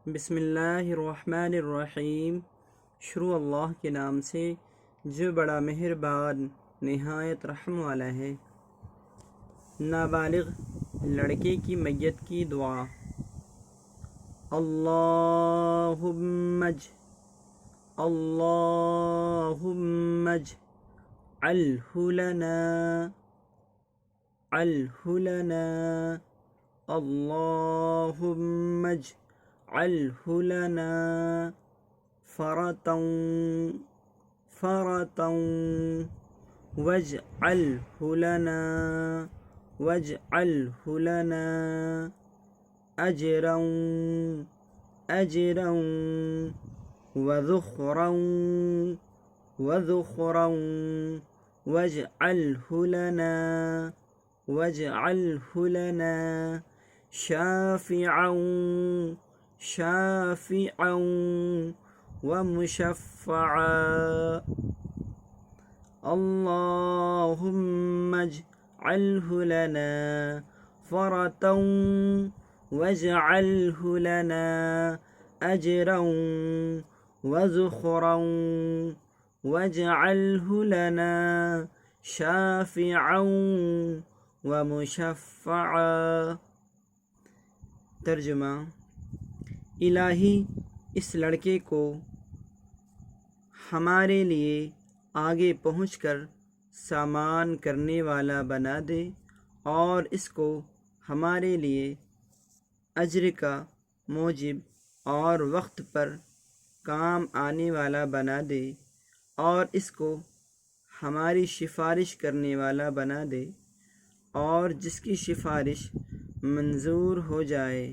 बिस्मिल्लाहिर्रहमानिर्रहीम। शुरू अल्लाह के नाम से जो बड़ा मेहरबान निहायत रहम वाला है। नाबालिग लड़के की मैयत की दुआ। अल्लाहुम्मज अल्लाहुम्मज अलहुलना अलहुलना अल्लाहुम्मज अलहुलना फ़रतन फ़रतन वजअलहुलना वजअलहुलना अजरन अजरन वज़ुख़रन वज़ुख़रन वजअलहुलना वजअलहुलना शाफ़िअन शाफ़िअन व मुशफ़्फ़अ। अल्लाहुम्मज अलहुलना फ़रतन वजअलहुलना अजरन वज़ुख़रन वजअलहुलना शाफ़िअन व मुशफ़्फ़अ। तर्जुमा। इलाही इस लड़के को हमारे लिए आगे पहुंचकर सामान करने वाला बना दे और इसको हमारे लिए अज्र का मूजिब और वक्त पर काम आने वाला बना दे और इसको हमारी सिफारिश करने वाला बना दे और जिसकी सिफारिश मंजूर हो जाए।